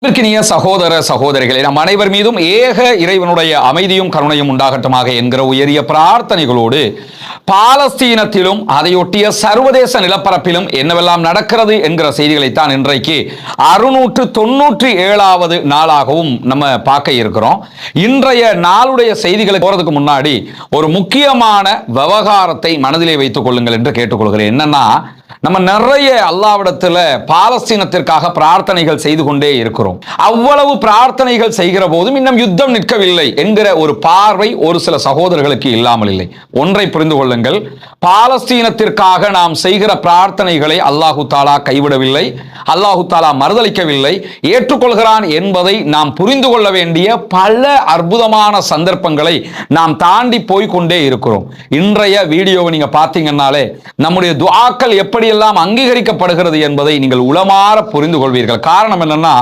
அன்பிற்கினிய சகோதர சகோதரிகளே, நம் அனைவர் மீதும் ஏக இறைவனுடைய அமைதியும் கருணையும் உண்டாகட்டுமாக என்கிற உயரிய பிரார்த்தனைகளோடு பாலஸ்தீனத்திலும் அதையொட்டிய சர்வதேச நிலப்பரப்பிலும் என்னவெல்லாம் நடக்கிறது என்கிற செய்திகளைத்தான் இன்றைக்கு 697வது நாளாகவும் நம்ம பார்க்க இருக்கிறோம். இன்றைய நாளுடைய செய்திகளுக்கு போறதுக்கு முன்னாடி ஒரு முக்கியமான விவகாரத்தை மனதிலே வைத்துக் கொள்ளுங்கள் என்று கேட்டுக்கொள்கிறேன். என்னன்னா, நம்ம நிறைய அல்லாஹ்விடத்துல பாலஸ்தீனத்திற்காக பிரார்த்தனைகள் செய்து கொண்டே இருக்கிறோம். அவ்வளவு பிரார்த்தனைகள் செய்கிற போதும் இன்னும் யுத்தம் நிற்கவில்லை என்கிற ஒரு பார்வை ஒரு சில சகோதரர்களுக்கு இல்லாமல் இல்லை. ஒன்றை புரிந்து கொள்ளுங்கள், பாலஸ்தீனத்திற்காக நாம் செய்கிற பிரார்த்தனைகளை அல்லாஹு தாலா கைவிடவில்லை, அல்லாஹு தாலா மறுதளிக்கவில்லை, ஏற்றுக்கொள்கிறான் என்பதை நாம் புரிந்து கொள்ள வேண்டிய பல அற்புதமான சந்தர்ப்பங்களை நாம் தாண்டி போய்கொண்டே இருக்கிறோம். இன்றைய வீடியோவை நீங்க பார்த்தீங்கன்னாலே நம்முடைய துஆக்கள் எப்படி எல்லாம் அங்கீகரிக்கப்படுகிறது என்பதை நீங்கள் உளமாற புரிந்து கொள்வீர்கள். காரணம் என்னன்னா,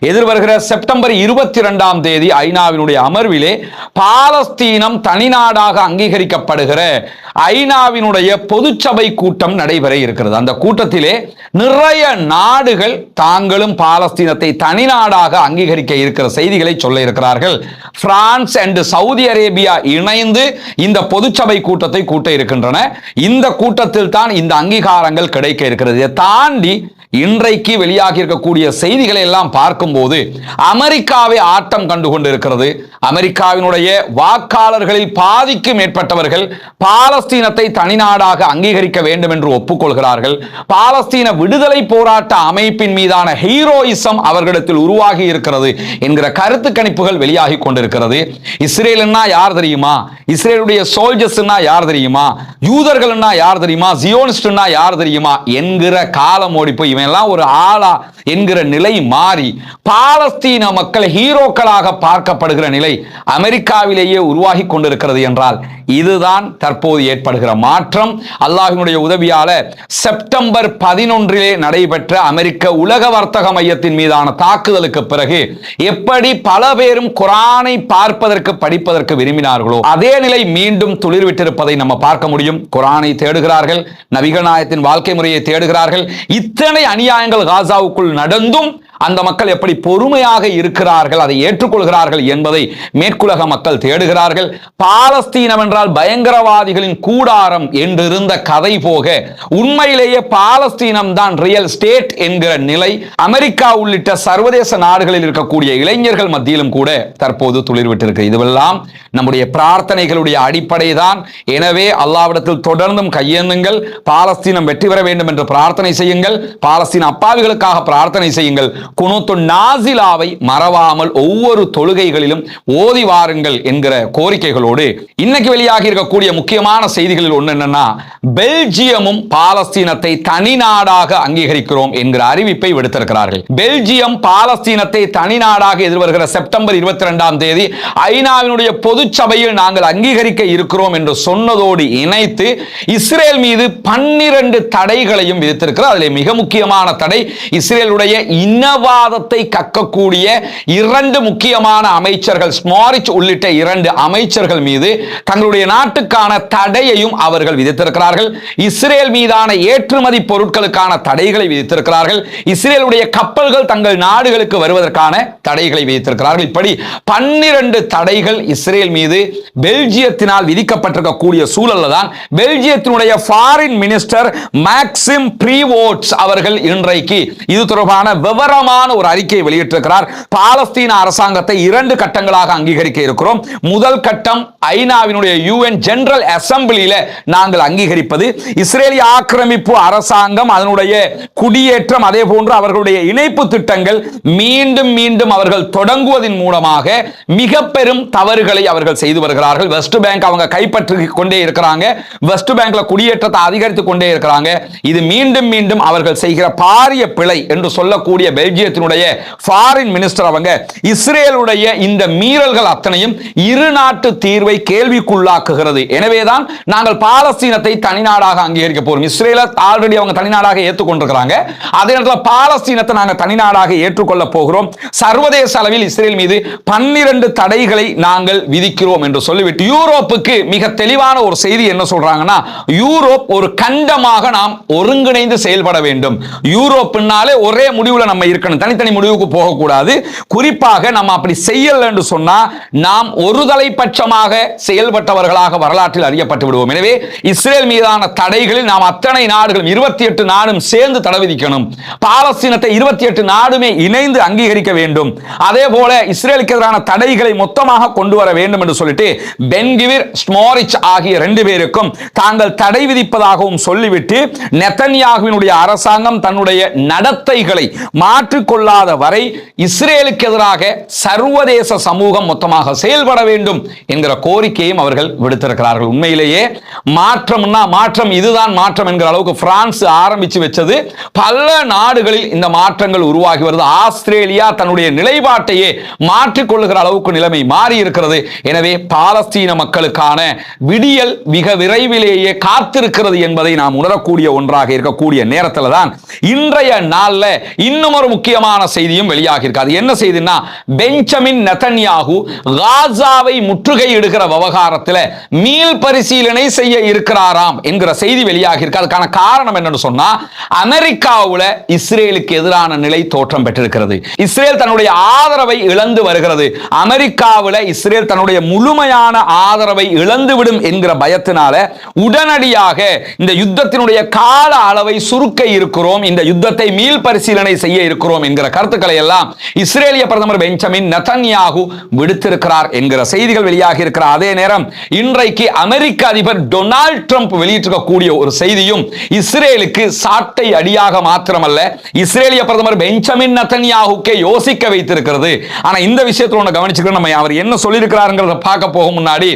எதிர்வருகிற செப்டம்பர் 22ஆம் தேதி ஐநாவினுடைய அமர்விலே பாலஸ்தீனம் தனிநாடாக அங்கீகரிக்கப்படுகிற ஐநாவினுடைய பொதுச்சபை கூட்டம் நடைபெற இருக்கிறது. அந்த கூட்டத்திலே நிறைய நாடுகள் தாங்களும் பாலஸ்தீனத்தை தனிநாடாக அங்கீகரிக்க இருக்கிற செய்திகளை சொல்ல இருக்கிறார்கள். பிரான்ஸ் அண்ட் சவுதி அரேபியா இணைந்து இந்த பொதுச்சபை கூட்டத்தை கூட்ட இருக்கின்றன. இந்த கூட்டத்தில் தான் இந்த அங்கீகாரங்கள் கிடைக்க இருக்கிறது. இதை தாண்டி இன்றைக்கு வெளியாகி இருக்கக்கூடிய செய்திகளை எல்லாம் பார்க்கும்போது அமெரிக்காவை ஆட்டம் கண்டு கொண்டிருக்கிறது. அமெரிக்காவினுடைய வாக்காளர்களில் பாதிக்கு மேற்பட்டவர்கள் பாலஸ்தீனத்தை தனிநாடாக அங்கீகரிக்க வேண்டும் என்று ஒப்புக்கொள்கிறார்கள். பாலஸ்தீன விடுதலை போராட்ட அமைப்பின் மீதான ஹீரோயிசம் அவர்களிடத்தில் உருவாகி இருக்கிறது என்கிற கருத்து கணிப்புகள் வெளியாகி கொண்டிருக்கிறது. இஸ்ரேல்னா யார் தெரியுமா? இஸ்ரேலுடைய சோல்ஜர்ஸ்னா யார் தெரியுமா? யூதர்கள்னா யார் தெரியுமா? ஜியோனிஸ்ட்னா யார் தெரியுமா என்கிற காலம் ஓடி போய் இவெல்லாம் ஒரு ஆளா என்கிற நிலை மாறி பாலஸ்தீன மக்கள் ஹீரோக்களாக பார்க்கப்படுகிற நிலை அமெரிக்காவிலேயே உருவாகி கொண்டிருக்கிறது என்றால் இதுதான் தற்போது ஏற்படுகிற மாற்றம். அல்லாஹ்வினுடைய உதவியால செப்டம்பர் 11 நடைபெற்ற அமெரிக்க உலக வர்த்தக மையத்தின் மீதான தாக்குதலுக்கு பிறகு எப்படி பல பேரும் குர்ஆனை பார்ப்பதற்கு படிப்பதற்கு விரும்பினார்களோ அதே நிலை மீண்டும் துளிர்விட்டிருப்பதை நம்ம பார்க்க முடியும். குர்ஆனை தேடுகிறார்கள், நபிகள் நாயகத்தின் வாழ்க்கை முறையை தேடுகிறார்கள். இத்தனை அநியாயங்கள் காசாவுக்குள் நடந்தும் அந்த மக்கள் எப்படி பொறுமையாக இருக்கிறார்கள், அதை ஏற்றுக்கொள்கிறார்கள் என்பதை மேற்குலக மக்கள் தேடுகிறார்கள். பாலஸ்தீனம் என்றால் பயங்கரவாதிகளின் கூடாரம் என்றிருந்த கதை போக உண்மையிலேயே பாலஸ்தீனம் தான் ரியல் ஸ்டேட் என்கிற நிலை அமெரிக்கா உள்ளிட்ட சர்வதேச நாடுகளில் இருக்கக்கூடிய இளைஞர்கள் மத்தியிலும் கூட தற்போது துளிர்விட்டிருக்கு. இதுவெல்லாம் நம்முடைய பிரார்த்தனைகளுடைய அடிப்படை தான். எனவே அல்லாஹ்விடத்தில் தொடர்ந்தும் கையேந்துங்கள். பாலஸ்தீனம் வெற்றி பெற வேண்டும் என்று பிரார்த்தனை செய்யுங்கள். பாலஸ்தீன அப்பாவிகளுக்காக பிரார்த்தனை செய்யுங்கள். குனூத்து நாசிலாவை மறவாமல் ஒவ்வொரு தொழுகைகளிலும் ஓதி வாருங்கள் என்கிற கோரிக்கைகளோடு இன்னைக்கு வெளியாகி இருக்கக்கூடிய முக்கியமான செய்திகளில் ஒன்று என்னன்னா, பெல்ஜியமும் பாலஸ்தீனத்தை தனி நாடாக அங்கீகரிக்கிறோம் என்கிற அறிவிப்பை விடுத்திருக்கிறார்கள். பெல்ஜியம் பாலஸ்தீனத்தை தனி நாடாக எதிர்வருகிற செப்டம்பர் 22ஆம் தேதி ஐநாவினுடைய பொதுச்சபையில் நாங்கள் அங்கீகரிக்க இருக்கிறோம் என்று சொன்னதோடு இணைத்து இஸ்ரேல் மீது 12 தடைகளையும் விதித்திருக்கிறார். அதில் மிக முக்கியமான தடை, இஸ்ரேலுடைய இனவாதத்தை கக்கக்கூடிய 2 முக்கியமான அமைச்சர்கள், ஸ்மாரிச் உள்ளிட்ட 2 அமைச்சர்கள் மீது தங்களுடைய நாட்டுக்கான தடையையும் அவர்கள் விதித்திருக்கிறார்கள். இஸ்ரேல் மீதான ஏற்றுமதி பொருட்களுக்கான தடைகளை விதித்திருக்கிறார்கள். இஸ்ரேலுடைய கப்பல்கள் தங்கள் நாடுகளுக்கு வருவதற்கான தடைகளை விதித்திருக்கிறார்கள். இப்படி 12 தடைகள் இஸ்ரேல் மீது பெல்ஜியத்தினால் விதிக்கப்பட்டிருக்கக்கூடிய சூழல்ல தான் பெல்ஜியத்தினுடைய ஃபாரின் மினிஸ்டர் மேக்சிம் ப்ரீவோட்ஸ் அவர்கள் இன்றைக்கு இது தொடர்பான விவரமான ஒரு அறிக்கையை வெளியிட்டிருக்கிறார். பாலஸ்தீன அரசாங்கத்தை 2 கட்டங்களாக அங்கீகரிக்க இருக்கிறோம். முதல் கட்டம் ஐநாவினுடைய யுஎன் ஜெனரல் அசெம்பிளியில நாங்கள் அங்கீகரிப்பது. இஸ்ரேலிய ஆக்கிரமிப்பு அரசாங்கம் அதனுடைய குடியேற்றம் அதே போன்று அவர்களுடைய இணைப்பு திட்டங்கள் மீண்டும் மீண்டும் அவர்கள் தொடங்குவதன் மூலமாக மிக பெரும் தவறுகளை அவர்கள் செய்து வருகிறார்கள். வெஸ்ட் பேங்க் அவங்க கைப்பற்றி கொண்டே இருக்கிறாங்க. வெஸ்ட் பேங்க்ல குடியேற்றத்தை அதிகரித்துக் கொண்டே இருக்கிறாங்க. இது மீண்டும் மீண்டும் அவர்கள் செய்கிற பாரிய பிழை என்று சொல்லக்கூடிய பெல்ஜியத்தினுடைய ஃபாரின் மினிஸ்டர் அவங்க இஸ்ரேலுடைய இந்த மீறல்கள் அத்தனையும் இரு நாட்டு தீர்வை கேள்விக்குள்ளாக்குகிறது. எனவேதான் நாங்கள் பாலஸ்தீனத்தை தனிநாடாக அங்கீகரிக்க போறோம். இஸ்ரேலை ஆல்ரெடி அவங்க தனிநாடாக ஏற்றுக்கொண்டிருக்கிறாங்க. அதே நேரத்தில் பாலஸ்தீனத்தை நாங்கள் தனிநாடாக ஏற்றுக்கொள்ள போகிறோம். சர்வதேச அளவில் இஸ்ரேல் மீது 12 தடைகளை நாங்கள் விதிக்கிறோம் என்று சொல்லிவிட்டு யூரோப்புக்கு மிக தெளிவான ஒரு செய்தி என்ன சொல்றாங்கன்னா, யூரோப் ஒரு கண்டமாக நாம் ஒருங்கிணைந்து செயல்பட வேண்டும். யூரோப்னாலே ஒரே முடிவுல நம்ம இருக்க இருக்கணும், தனித்தனி முடிவுக்கு போகக்கூடாது. குறிப்பாக நம்ம அப்படி செய்யல என்று சொன்னா நாம் ஒருதலை பட்சமாக செயல்பட்டவர்களாக வரலாற்றில் அறியப்பட்டு விடுவோம். எனவே இஸ்ரேல் மீதான தடைகளில் நாம் அத்தனை நாடுகளும் 28 நாடும் சேர்ந்து தடை விதிக்கணும். பாலஸ்தீனத்தை 28 நாடுமே இணைந்து அங்கீகரிக்க வேண்டும். அதே போல இஸ்ரேலுக்கு எதிரான தடைகளை மொத்தமாக கொண்டு வர வேண்டும் என்று சொல்லிட்டு பென்கிவிர் ஸ்மோரிச் ஆகிய 2 பேருக்கும் தாங்கள் தடை விதிப்பதாகவும் சொல்லிவிட்டு நெதன்யாகுவினுடைய அரசாங்கம் தன்னுடைய நடத்தைகளை மாற்றிக்கொள்ளாத வரை இஸ்ரேலுக்கு எதிராக சர்வதேச சமூகம் மொத்தமாக செயல்பட வேண்டும் என்கிற கோரிக்கையும் அவர்கள் விடுத்திருக்கிறார்கள். உண்மையிலேயே மாற்றம்னா மாற்றம், இதுதான் மாற்றம் என்கிற அளவுக்கு பிரான்ஸ் ஆரம்பிச்சு வச்சது. பல நாடுகளில் இந்த மாற்றங்கள் உருவாகி வருது. ஆஸ்திரேலியா தன்னுடைய நிலைப்பாட்டையே மாற்றிக்கொள்ளுகிற அளவுக்கு நிலைமை மாறி இருக்கிறது. எனவே பாலஸ்தீன மக்களுக்கான விடியல் மிக விரைவிலேயே காத்திருக்கிறது என்பதை நாம் உணரக்கூடிய ஒன்றாக இருக்கக்கூடிய நேரத்தில் தான் இன்றைய நாள்ல இன்னும் ஒரு முக்கியமான செய்தியும் வெளியாகி இருக்காது. என்ன செய்தினா, பெஞ்சமின் நெதன்யாகு காசாவை முற்றுகையிடுகிற விவகாரத்தில் மீள் பரிசீலனை செய்ய இருக்கிறாராம் என்கிற செய்தி வெளியாகி இருக்கு. அதுக்கான காரணம் என்னன்னு சொன்னா, அமெரிக்காவுல இஸ்ரேலுக்கு எதிரான நிலை தோற்றம் பெற்றிருக்கிறது. இஸ்ரேல் தன்னுடைய ஆதரவை இழந்து வருகிறது. அமெரிக்காவுல இஸ்ரேல் தன்னுடைய முழுமையான ஆதரவை இழந்துவிடும் என்கிற பயத்தினால உடனடியாக இந்த யுத்தத்தினுடைய கால அளவை சுருக்க இருக்கிறோம், இந்த யுத்தத்தை மீள் பரிசீலனை செய்ய இருக்கிறோம் என்கிற கருத்துக்களை எல்லாம் இஸ்ரேலிய பிரதமர் பெஞ்சமின் நெதன்யாகு விடுத்திருக்கிறார் என்கிற செய்திகள் வெளியாகி இருக்கிற அதே நேரம் இன்றைக்கு அமெரிக்க அதிபர் டொனால்ட் ட்ரம்ப் வெளியிட்டிருக்கக்கூடிய ஒரு செய்தியும் இஸ்ரேலுக்கு சாட்டை அடியாக மாத்திரமல்ல, இஸ்ரேலிய பிரதமர் பெஞ்சமின் நெதன்யாகுக்கே யோசிக்க வைத்திருக்கிறது. ஆனா இந்த விஷயத்துல ஒன்று கவனிச்சுக்கிறோம். நம்ம அவர் என்ன சொல்லியிருக்கிறாருங்கிறத பார்க்க போகும் முன்னாடி,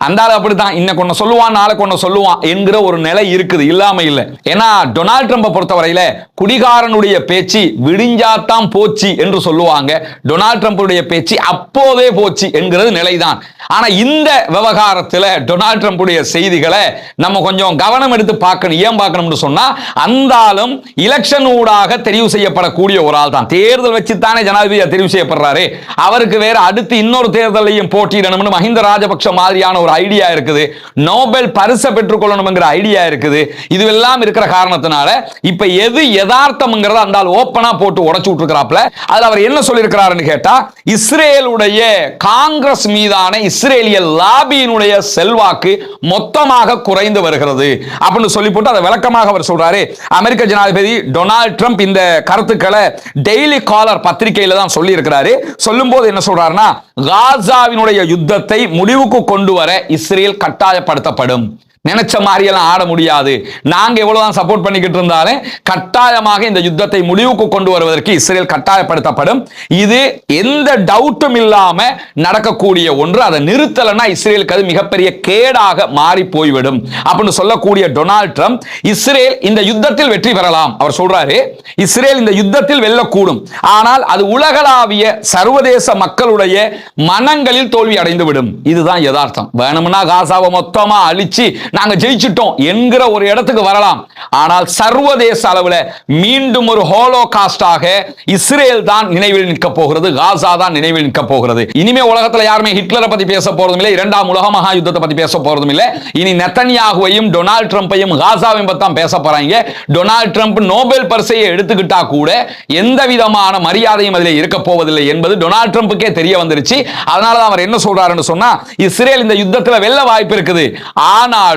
அந்த ஆள் அப்படித்தான், இன்னைக்கு ஒன்று சொல்லுவான் நாளைக்கு ஒன்று சொல்லுவான் என்கிற ஒரு நிலை இருக்குது, இல்லாம இல்லை. ஏன்னா டொனால்ட் ட்ரம்பை பொறுத்தவரையில குடிகாரனுடைய பேச்சு விடிஞ்சாத்தான் போச்சு என்று சொல்லுவாங்க. டொனால்ட் ட்ரம்புடைய பேச்சு அப்போதே போச்சு என்கிறது நிலைதான். ஆனா இந்த விவகாரத்தில் டொனால்ட் ட்ரம்புடைய செய்திகளை நம்ம கொஞ்சம் கவனம் எடுத்து பார்க்கணும். ஏன் பார்க்கணும்னு சொன்னா, அந்த ஆளும் எலெக்ஷன் ஊடாக தெரிவு செய்யப்படக்கூடிய ஒரு ஆள் தான். தேர்தல் வச்சு தானே ஜனாதிபதியா தெரிவு செய்யப்படுறாரு. அவருக்கு வேற அடுத்து இன்னொரு தேர்தலையும் போட்டியிடணும்னு மஹிந்த ராஜபக்ஷ மாதிரியான ஒரு ஐடியா இருக்குது. நோபல் பரிசை பெற்றுக்கொள்ளணும்ங்கிற ஐடியா இருக்குது. இதுவெல்லாம் இருக்கிற காரணத்தினால இப்ப எது யதார்த்தம்ங்கிறத அந்த ஆள் ஓப்பனா போட்டு உடைச்சு விட்டுருக்கிறாப்ல. அதுல அவர் என்ன சொல்லியிருக்கிறாருன்னு கேட்டா, இஸ்ரேலுடைய காங்கிரஸ் மீதான இஸ்ரேலிய லாபியினுடைய செல்வாக்கு மொத்தமாக குறைந்து வருகிறது அப்படின்னு சொல்லி போட்டு அதை விளக்கமாக அவர் சொல்றாரு. அமெரிக்க ஜனாதிபதி டொனால்ட் ட்ரம்ப் இந்த கருத்துக்களை டெய்லி காலர் பத்திரிகையில தான் சொல்லி இருக்கிறாரு. சொல்லும் போது என்ன சொல்றாருன்னா, காசாவினுடைய யுத்தத்தை முடிவுக்கு கொண்டு வர இஸ்ரேல் கட்டாயப்படுத்தப்படும். நினைச்ச மாதிரியெல்லாம் ஆட முடியாது. நாங்க எவ்வளவுதான் சப்போர்ட் பண்ணிக்கிட்டு இருந்தாலும் கட்டாயமாக இந்த யுத்தத்தை முடிவுக்கு கொண்டு வருவதற்கு இஸ்ரேல் கட்டாயப்படுத்தப்படும். இது எந்த டவுட்டும் இல்லாம நடக்கக்கூடிய ஒன்று. அதை நிறுத்தலைன்னா இஸ்ரேலுக்கு அது மிகப்பெரிய கேடாக மாறி போய்விடும் அப்படின்னு சொல்லக்கூடிய டொனால்ட் ட்ரம்ப், இஸ்ரேல் இந்த யுத்தத்தில் வெற்றி பெறலாம். அவர் சொல்றாரு, இஸ்ரேல் இந்த யுத்தத்தில் வெல்லக்கூடும், ஆனால் அது உலகளாவிய சர்வதேச மக்களுடைய மனங்களில் தோல்வி அடைந்துவிடும். இதுதான் யதார்த்தம். வேணும்னா காசாவை மொத்தமா அழிச்சு நாங்க ஜெயிச்சிட்டோம் என்கிற ஒரு இடத்துக்கு வரலாம். ஆனால் சர்வதேச அளவில் மீண்டும் ஒரு ஹோலோகாஸ்டாக இஸ்ரேல் தான் நினைவில் நிற்க போகிறது, காசா தான் நினைவில் நிற்க போகிறது. இனிமே உலகத்துல யாருமே ஹிட்லரை பத்தி பேச போறதும் இல்லை, இரண்டாம் உலக மகா யுத்தத்தை பத்தி பேச போறதும் இல்லை. இனி நெதன்யாகுவையும் டொனால்ட் ட்ரம்பையும் காசாவையும் பத்தி தான் பேச போறாங்க. டொனால்ட் ட்ரம்ப் நோபல் பரிசையை எடுத்துக்கிட்டா கூட எந்த விதமான மரியாதையும் அதில் இருக்க போவதில்லை என்பது டொனால்ட் ட்ரம்புக்கே தெரிய வந்துருச்சு. அதனாலதான் அவர் என்ன சொல்றாருன்னு சொன்னா, இஸ்ரேல் இந்த யுத்தத்தில் வெல்ல வாய்ப்பு இருக்குது, ஆனாலும்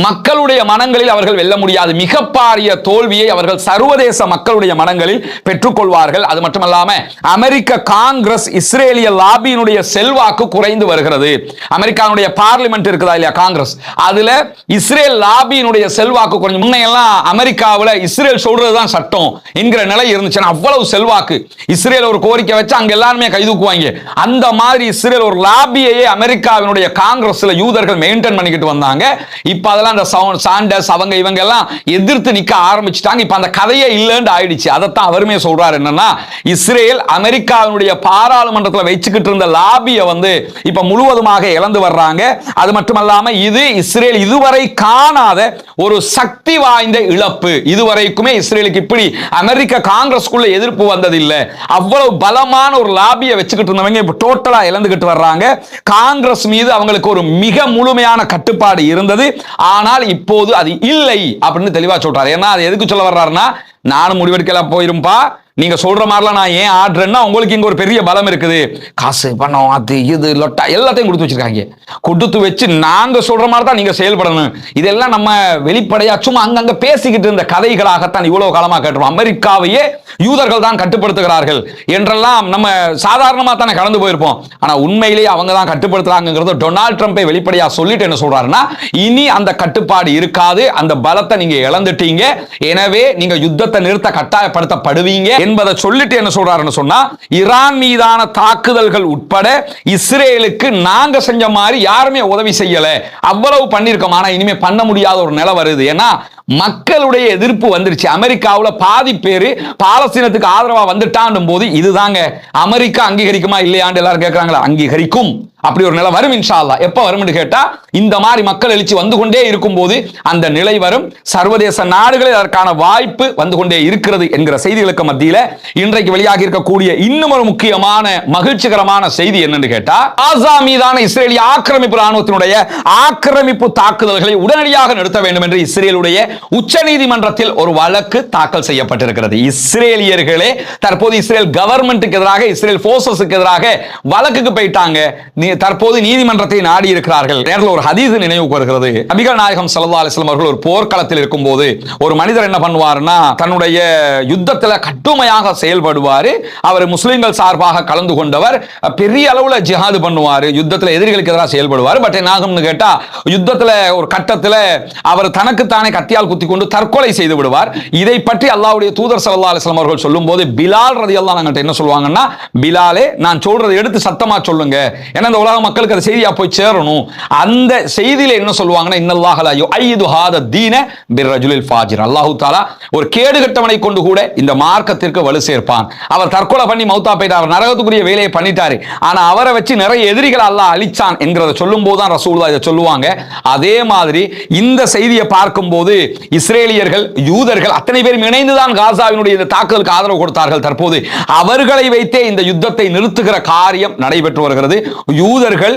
மக்களுடைய மனங்களில் அவர்கள் வெல்ல முடியாது. மிக பாரிய தோல்வியை அவர்கள் சர்வதேச மக்களுடைய மனங்களில் பெற்றுக்கொள்வார்கள். அது மட்டுமல்லாம அமெரிக்க காங்கிரஸ் இஸ்ரேலிய லாபியினுடைய செல்வாக்கு குறைந்து வருகிறது. அமெரிக்காவுடைய பார்லிமெண்ட் இருக்குதா இல்லையா, காங்கிரஸ், அதுல இஸ்ரேல் லாபியினுடைய செல்வாக்கு குறைஞ்சு, முன்னையெல்லாம் அமெரிக்காவில் இஸ்ரேல் சொல்றதுதான் சட்டம் என்கிற நிலை இருந்துச்சு. அவ்வளவு செல்வாக்கு. இஸ்ரேல் ஒரு கோரிக்கை வச்சு அங்க எல்லாருமே கைதூக்குவாங்க. அந்த மாதிரி இஸ்ரேல் ஒரு லாபியையே அமெரிக்காவினுடைய காங்கிரஸ்ல யூதர்கள் மெயின்டைன் பண்ணிக்கிட்டு வந்தாங்க. இப்ப அதெல்லாம் அந்த சாண்டர்ஸ் அவங்க இவங்க எல்லாம் எதிர்த்து நிக்க ஆரம்பிச்சுட்டாங்க. இப்ப அந்த கதையே இல்லைன்னு ஆயிடுச்சு. அதைத்தான் அவருமே சொல்றாரு, என்னன்னா இஸ்ரேல் அமெரிக்காவினுடைய பாராளுமன்றத்தில் வச்சுக்கிட்டு இருந்த லாபியை இப்ப முழுவதுமாக இழந்து வர்றாங்க. அது மட்டுமல்லாம இது இஸ்ரேல் இதுவரை காணாத ஒரு சக்தி வாய்ந்த இழப்பு. இதுவரைக்குமே இஸ்ரேலுக்கு இப்படி அமெரிக்க காங்கிரஸ்குள்ள எதிர்ப்பு வந்ததில்லை. அவ்வளவு பலமான ஒரு லாபியை வச்சுக்கிட்டு இருந்தவங்க இப்ப டோட்டலா இழந்துகிட்டு வர்றாங்க. காங்கிரஸ் மீது அவங்களுக்கு ஒரு மிக முழுமையான கட்டுப்பாடு இருந்தது, ஆனால் இப்போது அது இல்லை அப்படின்னு தெளிவா சொல்றாரு. ஏன்னா அது எதுக்கு சொல்ல வர்றாருன்னா, நானும் முடிவெடுக்கலாம் போயிருப்பா, நீங்க சொல்ற மாதிரிலாம் நான் ஏன் ஆடுறேன்னா உங்களுக்கு இங்க ஒரு பெரிய பலம் இருக்குது, காசு பணம் அது இது லொட்டா எல்லாத்தையும் கொடுத்து வச்சிருக்காங்க. கொடுத்து வச்சு நாங்க சொல்ற மாதிரி தான் நீங்க செயல்படணும். இதெல்லாம் நம்ம வெளிப்படையா சும்மா அங்கங்க பேசிக்கிட்டு இருந்த கதைகளாகத்தான் இவ்வளவு காலமா கேட்டுருவோம். அமெரிக்காவையே யூதர்கள் தான் கட்டுப்படுத்துகிறார்கள் என்றெல்லாம் நம்ம சாதாரணமா தானே கடந்து போயிருப்போம். ஆனா உண்மையிலேயே அவங்க தான் கட்டுப்படுத்துறாங்கிறது டொனால்ட் ட்ரம்பை வெளிப்படையா சொல்லிட்டு என்ன சொல்றாருன்னா, இனி அந்த கட்டுப்பாடு இருக்காது, அந்த பலத்தை நீங்க இழந்துட்டீங்க, எனவே நீங்க யுத்தத்தை நிறுத்த கட்டாயப்படுத்தப்படுவீங்க என்பதை சொல்லிட்டு என்ன சொல்றாருன்னு சொன்னா, ஈரான் மீதான தாக்குதல்கள் உட்பட இஸ்ரேலுக்கு நாங்க செஞ்ச மாதிரி யாருமே உதவி செய்யல, அவ்வளவு பண்ணிருக்கோம், ஆனா இனிமே பண்ண முடியாத ஒரு நிலை வருது. ஏன்னா மக்களுடைய எதிர்ப்பு வந்துருச்சு. அமெரிக்காவில் பாதி பேரு பாலஸ்தீனத்துக்கு ஆதரவா வந்துட்டான் போது இதுதாங்க அமெரிக்கா அங்கீகரிக்குமா இல்லையான்னு எல்லாரும் கேட்கிறாங்களா, அங்கீகரிக்கும். அப்படி ஒரு நிலை வரும் இன்ஷா அல்லாஹ். எப்ப வரும்னு கேட்டா, இந்த மாதிரி மக்கள் எழுச்சி வந்து கொண்டே இருக்கும் போது அந்த நிலை வரும். சர்வதேச நாடுகளில் அதற்கான வாய்ப்பு வந்து கொண்டே இருக்கிறது என்கிற செய்திகளுக்கு மத்தியில இன்றைக்கு வெளியாகி இருக்கக்கூடிய இன்னும் ஒரு முக்கியமான மகிழ்ச்சிகரமான செய்தி என்னன்னு கேட்டா, காசா மீதான இஸ்ரேலிய ஆக்கிரமிப்பு ராணுவத்தினுடைய ஆக்கிரமிப்பு தாக்குதல்களை உடனடியாக நிறுத்த வேண்டும் என்று இஸ்ரேலுடைய உச்ச நீதிமன்றத்தில் ஒரு வழக்கு தாக்கல் செய்யப்பட்டிருக்கிறது. இஸ்ரேலியர்களே தற்போது இஸ்ரேல் கவர்மெண்ட்டுக்கு எதிராக, இஸ்ரேல் போர்சஸுக்கு எதிராக வழக்குக்கு போயிட்டாங்க. தற்போது நீதிமன்றத்தை நாடி இருக்கிறார்கள். நேரில் ஒரு ஹதீஸ் நினைவுக்கு வருகிறது. நபிகள் நாயகம் ஸல்லல்லாஹு அலைஹி வஸல்லம் அவர்கள் ஒரு போர்க்களத்தில் இருக்கும்போது ஒரு மனிதர் என்ன பண்ணுவார்னா, தன்னுடைய யுத்தத்தில் கட்டுமையாக செயல்படுவார். அவர் முஸ்லிம்கள் சார்பாக கலந்து கொண்டவர், பெரிய அளவுல ஜிஹாது பண்ணுவார், யுத்தத்தில் எதிரிகளுக்கு எதிராக செயல்படுவார். பட் என்ன ஆகும்னு கேட்டா, யுத்தத்தில் ஒரு கட்டத்தில் அவர் தனக்குத்தானே கத்தியால் குத்தி கொண்டு தற்கொலை செய்து விடுவார். இதை பற்றி அல்லாஹ்வுடைய தூதர் ஸல்லல்லாஹு அலைஹி வஸல்லம் அவர்கள் சொல்லும்போது, பிலால் ரலியல்லாஹு அன்ஹு என்ன சொல்லுவாங்கன்னா, பிலாலே நான் சொல்றதை எடுத்து சத்தமா சொல்லுங்க, ஏன்னா இந்த உலக மக்களுக்கு அந்த செய்தியா போய் சேரணும். அந்த செய்தியில என்ன சொல்லுவாங்கன்னா, இன்னல்லாஹ லா யுஐது ஹாத தீன பிர்ரஜுலில் ஃபாஜிர், அல்லாஹ் தஆலா ஒரு கேடுகட்டவனை கொண்டு கூட இந்த மார்க்கத்திற்கு வலு சேர்ப்பான். அவர் தற்கொலை பண்ணி மௌத்தா போயிட்டார், நரகத்துக்குரிய வேலையை பண்ணிட்டாரு, ஆனா அவரை வச்சு நிறைய எதிரிகள் அல்லாஹ் அழிச்சான் என்கிறத சொல்லும் போது தான் ரசூலுல்லாஹ் இதை சொல்லுவாங்க. அதே மாதிரி இந்த செய்தியை பார்க்கும்போது இஸ்ரேலியர்கள் யூதர்கள் அத்தனை பேரும் இணைந்துதான் காசாவினுடைய இந்த தாக்குதலுக்கு ஆதரவு கொடுத்தார்கள். தற்போது அவர்களை வைத்தே இந்த யுத்தத்தை நிறுத்துகிற காரியம் நடைபெற்று வருகிறது. யூதர்கள்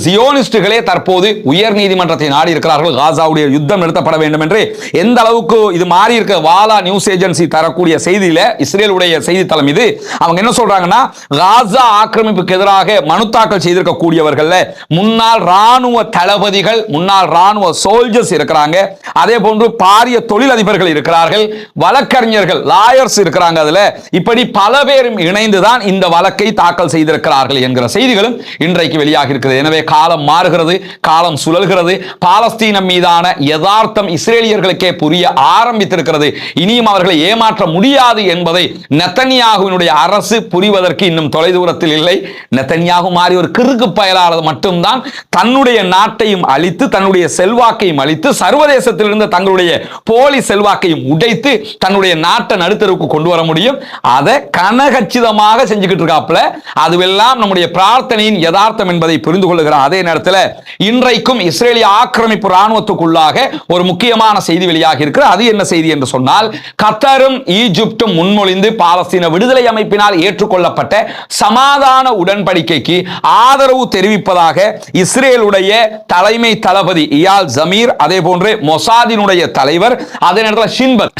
ஜியோனிஸ்டுகளே தற்போது உயர் நீதிமன்றத்தை நாடி இருக்கிறார்கள். காசாவுடைய யுத்தம் நிறுத்தப்பட வேண்டும் என்று. எந்த அளவுக்கு இது மாறி இருக்க, வாலா நியூஸ் ஏஜென்சி தரக்கூடிய செய்தியில, இஸ்ரேலுடைய செய்தித்தளம் இது, அவங்க என்ன சொல்றாங்கன்னா, காசா ஆக்கிரமிப்புக்கு எதிராக மனு தாக்கல் செய்திருக்கக்கூடியவர்கள் முன்னாள் ராணுவ தளபதிகள், முன்னாள் ராணுவ சோல்ஜர்ஸ் இருக்கிறாங்க, அதே போன்று பாரிய தொழிலதிபர்கள் இருக்கிறார்கள், வழக்கறிஞர்கள் லாயர்ஸ் இருக்கிறாங்க. அதுல இப்படி பல பேரும் இணைந்துதான் இந்த வழக்கை தாக்கல் செய்திருக்கிறார்கள் என்கிற செய்திகளும் இன்றைக்கு வெளியாக இருக்கிறது. எனவே காலம் மாறுகிறது, காலம் சுழல்கிறது. பாலஸ்தீனம் மீதான யதார்த்தம் இஸ்ரேலியர்களுக்கே புரிய ஆரம்பித்திருக்கிறது. இனியும் அவர்களை ஏமாற்ற முடியாது என்பதை நெத்தன்யாகுவினுடைய அரசு புரிவதற்கு இன்னும் தொலைதூரத்தில் இல்லை. நெத்தன்யாகு மாறி ஒரு கிறுக்கு பயலாளர் மட்டும்தான் தன்னுடைய நாட்டையும் அழித்து, தன்னுடைய செல்வாக்கையும் அழித்து, சர்வதேசத்தில் இருந்த தங்களுடைய போலி செல்வாக்கையும் உடைத்து தன்னுடைய நாட்டை நடுத்தருக்கு கொண்டு வர முடியும். அதை கனகச்சிதமாக செஞ்சுக்கிட்டு இருக்காப்ல. அதுவெல்லாம் நம்முடைய பிரார்த்தனையின் யதார்த்தம் என்பதை புரிந்து கொள்ளுகிறார். அதே நேரத்தில் இன்றைக்கும் இஸ்ரேலிய ஆக்கிரமிப்பு ராணுவத்துக்குள்ளாக ஒரு முக்கியமான செய்தி வெளியாகி இருக்கிறது. அது என்ன செய்தி என்று சொன்னால், கத்தரும் ஈஜிப்டும் முன்மொழிந்து பாலஸ்தீன விடுதலை அமைப்பினால் ஏற்றுக்கொள்ளப்பட்ட சமாதான உடன்படிக்கைக்கு ஆதரவு தெரிவிப்பதாக இஸ்ரேலுடைய தலைமை தளபதி இயால் ஜமீர், அதே போன்று மொசாதினுடைய தலைவர், அதே நேரத்தில்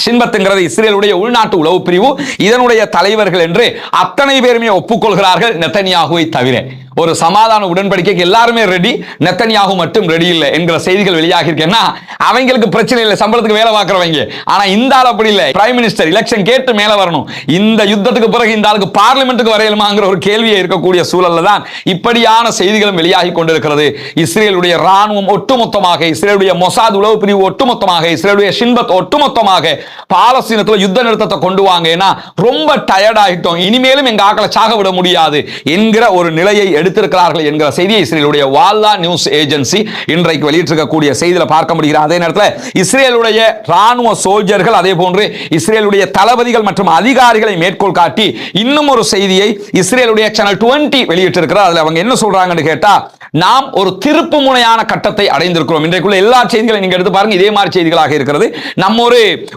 ஷின்பத்ங்கிறது இஸ்ரேலுடைய உள்நாட்டு உளவு பிரிவு, இதனுடைய தலைவர்கள் என்று அத்தனை பேருமே ஒப்புக்கொள்கிறார்கள், நெத்தன்யாகுவை தவிர. ஒரு சமாதான உடன்படிக்கைக்கு எல்லாருமே ரெடி, நெத்தன்யாகு மட்டும் ரெடி இல்லை என்கிற செய்திகள் வெளியாகி இருக்கேன்னா, அவங்களுக்கு பிரச்சனை இல்லை, சம்பளத்துக்கு வேலை பார்க்கிறவங்க. ஆனா இந்த ஆள் அப்படி இல்லை, பிரைம் மினிஸ்டர் எலெக்ஷன் கேட்டு மேல வரணும். இந்த யுத்தத்துக்கு பிறகு இந்த ஆளுக்கு பார்லிமெண்ட்டுக்கு வரையலுமாங்கிற ஒரு கேள்வியை இருக்கக்கூடிய சூழல்ல தான் இப்படியான செய்திகளும் வெளியாகி கொண்டிருக்கிறது. இஸ்ரேலுடைய ராணுவம் ஒட்டுமொத்தமாக, இஸ்ரேலுடைய மொசாத் உளவு பிரிவு ஒட்டுமொத்தமாக, இஸ்ரேலுடைய ஷின்பத் ஒட்டுமொத்தமாக பாலஸ்தீனத்தில் யுத்த நிறுத்தத்தை கொண்டு வாங்க, ஏன்னா ரொம்ப டயர்ட் ஆகிட்டோம், இனிமேலும் எங்க ஆக்களை சாக விட முடியாது என்கிற ஒரு நிலையை எடுத்திருக்கிறார்கள் என்கிற செய்தியை இஸ்ரேலுடைய வாலா நியூஸ் ஏஜென்சி இன்றைக்கு வெளியிட்டிருக்கக்கூடிய செய்தியில பார்க்க முடிகிறது. அதே நேரத்தில் இஸ்ரேலுடைய ராணுவ சோல்ஜர்கள், அதே போன்று இஸ்ரேலுடைய தளபதிகள் மற்றும் அதிகாரிகளை மேற்கோள் காட்டி இன்னும் ஒரு செய்தியை இஸ்ரேலுடைய சேனல் 20 வெளியிட்டிருக்கிறார். அதுல அவங்க என்ன சொல்றாங்கன்னு கேட்டா, நாம் ஒரு திருப்பு முனையான கட்டத்தை அடைந்திருக்கிறோம். இன்றைக்குள்ள எல்லா செய்திகளை நீங்க எடுத்து பாருங்க, இதே மாதிரி செய்திகளாக இருக்கிறது. நம்ம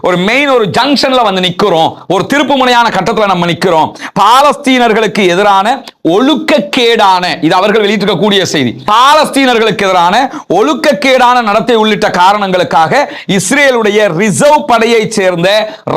ஒரு மெயின் ஒரு ஜங்ஷன்ல வந்து நிக்கிறோம், ஒரு திருப்பு முனையான கட்டத்தில் நம்ம நிக்கிறோம். பாலஸ்தீனர்களுக்கு எதிரான ஒழுக்கக்கேடான, இது அவர்கள் வெளியிட்டிருக்கக்கூடிய செய்தி, பாலஸ்தீனர்களுக்கு எதிரான ஒழுக்கக்கேடான நடத்தை உள்ளிட்ட காரணங்களுக்காக இஸ்ரேலுடைய ரிசர்வ் படையை சேர்ந்த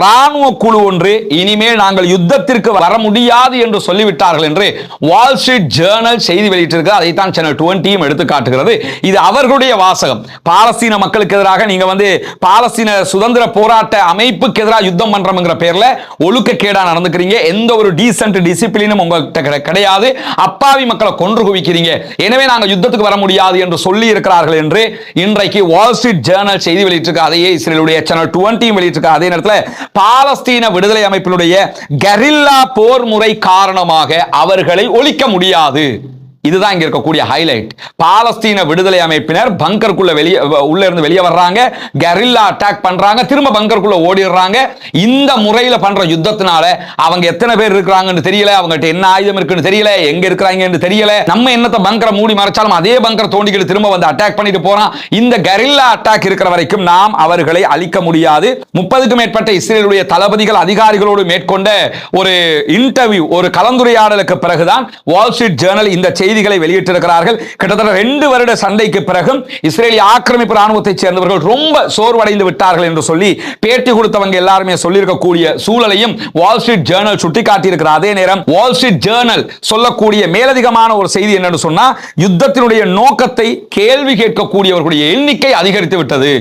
ராணுவ குழு ஒன்று இனிமேல் நாங்கள் யுத்தத்திற்கு வர முடியாது என்று சொல்லிவிட்டார்கள் என்று வால் ஸ்ட்ரீட் ஜேர்னல் செய்தி வெளியிட்டிருக்கிறது. அதைத்தான் சேனல் 20 எடுத்து காட்டுகிறது. இது அவர்களுடைய வாசகம். பாலஸ்தீன மக்களுக்கு எதிராக நீங்க வந்து பாலஸ்தீன சுதந்திர போராட்ட அமைப்புக்கு எதிராக யுத்தம் பண்றோம்ங்கிற பேர்ல ஒழுக்கக்கேடா நடந்துக்கிறீங்க, எந்த ஒரு டீசன்ட் டிசிப்ளினும் உங்ககிட்ட கிடையாது, அப்பாவி மக்களை கொன்று குவிக்கிறீங்க, எனவே நாங்கள் யுத்தத்துக்கு வர முடியாது என்று சொல்லி இருக்கிறார்கள் என்று இன்றைக்கு வால் ஸ்ட்ரீட் ஜேர்னல் செய்தி வெளியிட்டிருக்க. அதையே இஸ்ரேலுடைய சேனல் 20 வெளியிட்டிருக்க. அதே நேரத்தில் பாலஸ்தீன விடுதலை அமைப்பினுடைய கெரில்லா போர் முறை காரணமாக அவர்களை ஒழிக்க முடியாது. இதுதான் இங்க இருக்கக்கூடிய ஹைலைட். பாலஸ்தீன விடுதலை அமைப்பினர் பங்கருக்குள்ள உள்ள இருந்து வெளியே வர்றாங்க, கெரில்லா அட்டாக் பண்றாங்க, திரும்ப பங்கருக்குள்ள ஓடிடுறாங்க. இந்த முறையில் பண்ற யுத்தத்தினால அவங்க எத்தனை பேர் இருக்கிறாங்கன்னு தெரியல, அவங்ககிட்ட என்ன ஆயுதம் இருக்குன்னு தெரியல, எங்க இருக்கிறாங்கன்னு தெரியல. நம்ம என்னத்தை பங்கரை மூடி மறைச்சாலும் அதே பங்கரை தோண்டிக்கிட்டு திரும்ப வந்து அட்டாக் பண்ணிட்டு போறான். இந்த கெரில்லா அட்டாக் இருக்கிற வரைக்கும் நாம் அவர்களை அழிக்க முடியாது. 30க்கும் மேற்பட்ட இஸ்ரேலுடைய தளபதிகள் அதிகாரிகளோடு மேற்கொண்ட ஒரு இன்டர்வியூ, ஒரு கலந்துரையாடலுக்கு பிறகுதான் வால் ஸ்ட்ரீட் ஜேர்னல் இந்த செய்திகளை வெளியிட்டிருக்கிறார்கள். கிட்டத்தட்ட 2 வருட சண்டைக்கு பிறகும் இஸ்ரேலிய ஆக்கிரமிப்பு ராணுவத்தைச் சேர்ந்தவர்கள் ரொம்ப சோர்வடைந்து விட்டார்கள் என்று சொல்லி பேட்டி கொடுத்தவங்க எல்லாருமே சொல்லியிருக்கக்கூடிய சூழலையும் வால் ஸ்ட்ரீட் ஜேர்னல் சுட்டிக்காட்டியிருக்கிறார். அதே நேரம் வால் ஸ்ட்ரீட் ஜேர்னல் சொல்லக்கூடிய மேலதிகமான ஒரு செய்தி என்னன்னு சொன்னா, யுத்தத்தினுடைய நோக்கத்தை கேள்வி கேட்கக்கூடியவர்களுடைய எண்ணிக்கை அதிகரித்து விட்டது.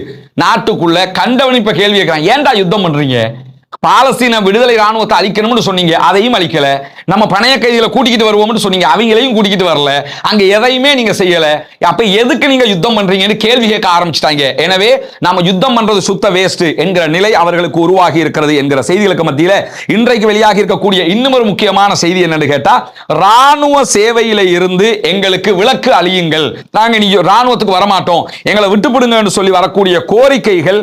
நாட்டுக்குள்ள கண்டவனிப்ப கேள்வி கேட்கிறாங்க, ஏன்டா யுத்தம் பண்றீங்க? பாலஸ்தீன விடுதலை ராணுவத்தை அழிக்கணும்னு சொன்னீங்க, அதையும் அழிக்கல. நம்ம பணைய கைதிகளை கூட்டிக்கிட்டு வருவோம்னு சொன்னீங்க, அவங்களையும் கூட்டிக்கிட்டு வரல. அங்க எதையுமே நீங்க செய்யல. அப்ப எதுக்கு நீங்க யுத்தம் பண்றீங்கன்னு கேள்வி கேட்க ஆரம்பிச்சிட்டாங்க. எனவே நாம யுத்தம் பண்றது சுத்த வேஸ்ட் என்கிற நிலை அவர்களுக்கு உருவாகி இருக்கிறது என்கிற செய்திகளுக்கு மத்தியில இன்றைக்கு வெளியாகி இருக்கக்கூடிய இன்னும் ஒரு முக்கியமான செய்தி என்னன்னு கேட்டா, ராணுவ சேவையில இருந்து எங்களுக்கு விலக்கு அளியுங்கள், நாங்க நீ ராணுவத்துக்கு வரமாட்டோம், எங்களை விட்டுப்படுங்கன்னு சொல்லி வரக்கூடிய கோரிக்கைகள்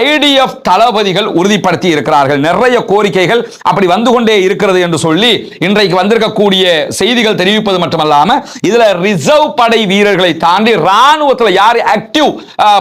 ஐடிஎஃப் தளபதிகள் உறுதிப்படுத்தி இருக்கிறார்கள். நிறைய கோரிக்கைகள் அப்படி வந்து கொண்டே இருக்கிறது என்று சொல்லி இன்றைக்கு வந்திருக்கக்கூடிய செய்திகள் தெரிவிப்பது மட்டுமல்லாம, இதுல ரிசர்வ் படை வீரர்களை தாண்டி ராணுவத்தில் யார் ஆக்டிவ்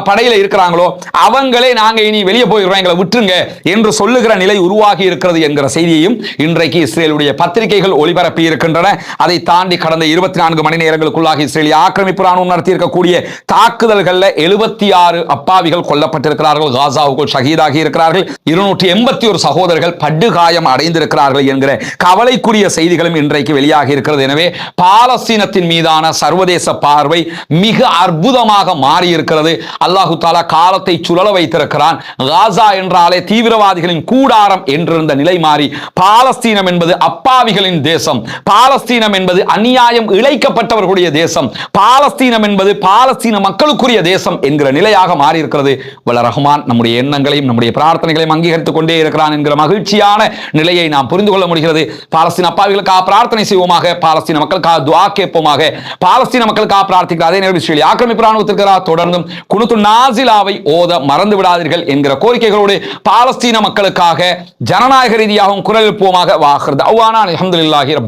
படையில இருக்கிறாங்களோ அவங்களே நாங்க இனி வெளியே போயிடுறோம், எங்களை விட்டுருங்க என்று சொல்லுகிற நிலை உருவாகி இருக்கிறது என்கிற செய்தியையும் இன்றைக்கு இஸ்ரேலுடைய பத்திரிகைகள் ஒளிபரப்பி இருக்கின்றன. அதை தாண்டி கடந்த 24 மணி நேரங்களுக்குள்ளாக இஸ்ரேலிய ஆக்கிரமிப்பு ராணுவம் நடத்தி இருக்கக்கூடிய தாக்குதல்களில் 76 அப்பாவிகள் கொல்லப்பட்டிருக்கிறார்கள், காசாவுக்குள் ஷஹீதாகி இருக்கிறார்கள், 281 சகோதரர்கள் படுகாயம் அடைந்திருக்கிறார்கள் என்கிற கவலைக்குரிய செய்திகளும் இன்றைக்கு வெளியாகி இருக்கிறது. எனவே பாலஸ்தீனத்தின் மீதான சர்வதேச பார்வை மிக அற்புதமாக மாறி இருக்கிறது. அல்லாஹு தாலா காலத்தை சுழல வைத்திருக்கிறான். காசா என்றாலே தீவிரவாதிகளின் கூடாரம் என்றிருந்த நிலை மாறி பாலஸ்தீனம் என்பது அப்பாவிகளின் தேசம், பாலஸ்தீனம் என்பது அநியாயம் இழைக்கப்பட்டவர்களுடைய தேசம், பாலஸ்தீனம் என்பது பாலஸ்தீன மக்களுக்குரிய தேசம் என்கிற நிலையாக மாறி இருக்கிறது. வல்ல ரஹ்மான் நம்முடைய எண்ணங்களையும் நம்முடைய பிரார்த்தனைகளையும் அங்கீகரித்துக் கொண்டே இருக்கிறான் என்கிற மகிழ்ச்சியான நிலையை நாம் புரிந்து கொள்ள முடிகிறது. பாலஸ்தீன அப்பாவிகளுக்காக பிரார்த்தனை செய்வோமாக, பாலஸ்தீன மக்களுக்காக துஆ கேட்போமாக, பாலஸ்தீன மக்களுக்காக பிரார்த்திக்கிற அதே நேரம் இஸ்ரேல் ஆக்கிரமிப்பு ராணுவத்திற்கு தொடர்ந்தும் குனுத்து நாசிலாவை ஓத மறந்து விடாதீர்கள் என்கிற கோரிக்கைகளோடு பாலஸ்தீன மக்களுக்காக ஜனநாயக ரீதியாகவும் குரல் எழுப்புவோமாக. வாஹிர் தஅவானா அல்ஹம்துலில்லாஹி ரப்பில்